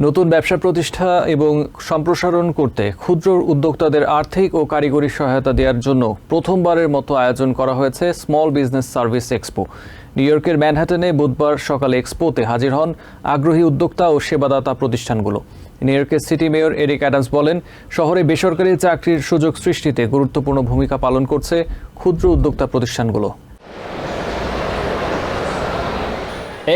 নতুন ব্যবসা প্রতিষ্ঠা এবং সম্প্রসারণ করতে ক্ষুদ্র উদ্যোক্তাদের আর্থিক ও কারিগরি সহায়তা দেওয়ার জন্য প্রথমবারের মতো আয়োজন করা হয়েছে small business service expo. New ইয়র্কের ম্যানহাটনে বুধবার সকালে এক্সপোতে হাজির হন আগ্রহী উদ্যোক্তা ও সেবাদাতা প্রতিষ্ঠানগুলো। নিউ ইয়র্কের সিটি মেয়র এরিক অ্যাডামস বলেন, শহরে বেসরকারি চাকরির সুযোগ সৃষ্টিতে গুরুত্বপূর্ণ ভূমিকা পালন করছে ক্ষুদ্র উদ্যোক্তা প্রতিষ্ঠানগুলো।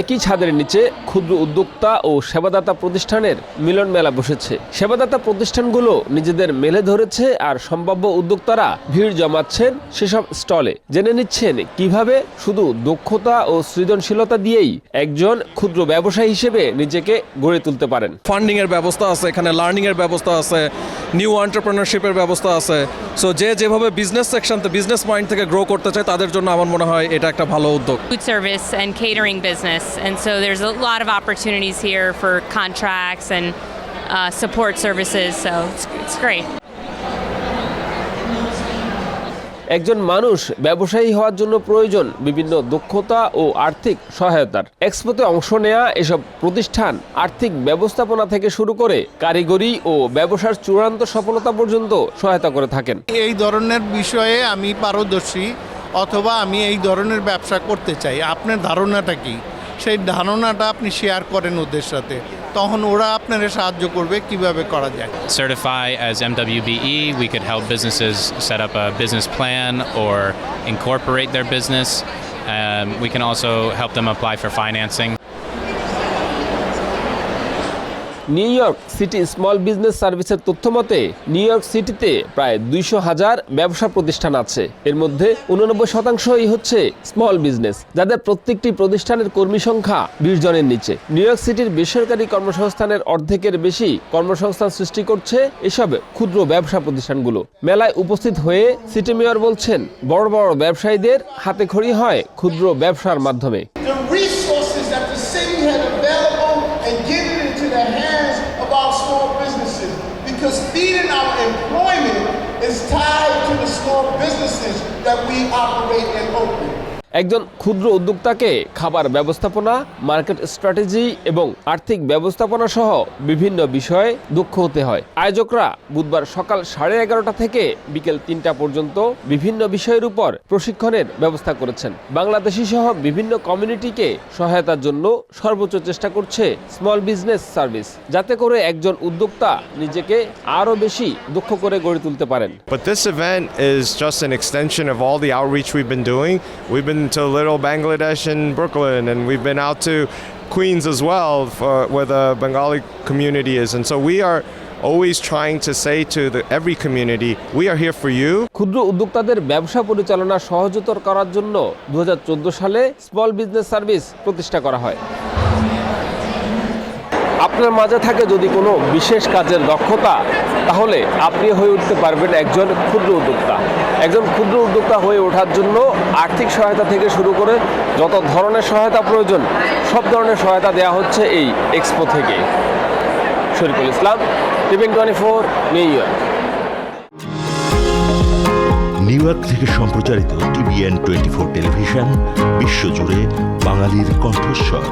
একই ছাদের নিচে ক্ষুদ্র উদ্যোক্তা ও সেবাদাতা প্রতিষ্ঠানের মিলন মেলা বসেছে। সেবাদাতা প্রতিষ্ঠানগুলো নিজেদের মেলে ধরেছে, আর সম্ভাব্য উদ্যোক্তারা ভিড় জমাচ্ছেন সেসব স্টলে। জেনে নিচ্ছেন কিভাবে শুধু দক্ষতা ও সৃজনশীলতা দিয়েই একজন ক্ষুদ্র ব্যবসায়ী হিসেবে নিজেকে গড়ে তুলতে পারেন। ফান্ডিং এর ব্যবস্থা আছে, এখানে লার্নিং এর ব্যবস্থা আছে, নিউ এন্টারপ্রেনারশিপের ব্যবস্থা আছে। সো যেভাবে বিজনেস সেকশন বিজনেস মাইন্ড থেকে গ্রো করতে চায় তাদের জন্য আমার মনে হয় এটা একটা ভালো উদ্যোগ। Food service and catering business, and so there's a lot of opportunities here for contracts and support services, so it's great. একজন মানুষ ব্যবসায়ী হওয়ার জন্য প্রয়োজন বিভিন্ন দক্ষতা ও আর্থিক সহায়তার। এক্সপোতে অংশ নেয়া এসব প্রতিষ্ঠান আর্থিক ব্যবস্থাপনা থেকে শুরু করে কারিগরি ও ব্যবসার চূড়ান্ত সফলতা পর্যন্ত সহায়তা করে থাকেন। এই ধরনের বিষয়ে আমি পারদর্শী, অথবা আমি এই ধরনের ব্যবসা করতে চাই, আপনার ধারণাটা কি, সেই ধারণাটা আপনি শেয়ার করেন ওদের সাথে, তখন ওরা আপনাদের সাহায্য করবে কিভাবে করা যায়। Certify as MWBE, we could help businesses set up a business plan or incorporate their business. We can also help them apply for financing. New York city small business সার্ভিসের তথ্য মতে নিউ ইয়র্ক সিটিতে প্রায় 200,000 ব্যবসা প্রতিষ্ঠান আছে। এর মধ্যে 89% হচ্ছে স্মল বিজনেস, যাদের প্রত্যেকটি প্রতিষ্ঠানের কর্মী সংখ্যা 20 জনের নিচে। নিউ ইয়র্ক সিটির বেসরকারি কর্মসংস্থানের অর্ধেকের বেশি কর্মসংস্থান সৃষ্টি করছে এসব ক্ষুদ্র ব্যবসা প্রতিষ্ঠানগুলো। মেলায় উপস্থিত হয়ে সিটি মেয়র বলছেন, বড় বড় ব্যবসায়ীদের হাতে খড়ি হয় ক্ষুদ্র ব্যবসার মাধ্যমে। Because feeding our employment is tied to the small businesses that we operate and open. একজন ক্ষুদ্র উদ্যোক্তাকে খাবার ব্যবস্থাপনা, মার্কেট স্ট্র্যাটেজি এবং আর্থিক ব্যবস্থাপনা সহ বিভিন্ন বিষয়ে দক্ষ হতে হয়। আয়োজকরা বুধবার সকাল 11:30 থেকে বিকেল 3টা পর্যন্ত বিভিন্ন বিষয়ের উপর প্রশিক্ষণের ব্যবস্থা করেছেন। বাংলাদেশি সহ বিভিন্ন কমিউনিটিকে সহায়তার জন্য সর্বোচ্চ চেষ্টা করছে স্মল বিজনেস সার্ভিস, যাতে করে একজন উদ্যোক্তা নিজেকে আরও বেশি দক্ষ করে গড়ে তুলতে পারেন। But this event is just an extension of all the outreach we've been doing. We've been to Little Bangladesh in Brooklyn, and we've been out to Queens as well, where the Bengali community is. And so we are always trying to say to every community, we are here for you. ক্ষুদ্র উদ্যোক্তাদের ব্যবসা পরিচালনা সহজতর করার জন্য 2014 সালে small business service প্রতিষ্ঠা করা হয়। আপনার মাঝে থাকে যদি কোনো বিশেষ কাজের দক্ষতা, তাহলে আপনি হয়ে উঠতে পারবেন একজন ক্ষুদ্র উদ্যোক্তা। একজন ক্ষুদ্র উদ্যোক্তা হয়ে ওঠার জন্য আর্থিক সহায়তা থেকে শুরু করে যত ধরনের সহায়তা প্রয়োজন, সব ধরনের সহায়তা দেওয়া হচ্ছে এই এক্সপো থেকে। Shariful Islam, TVN 24, New York. New York থেকে সম্প্রচারিত টিভিএন 24 টেলিভিশন বিশ্বজুড়ে বাঙালির কণ্ঠস্বর।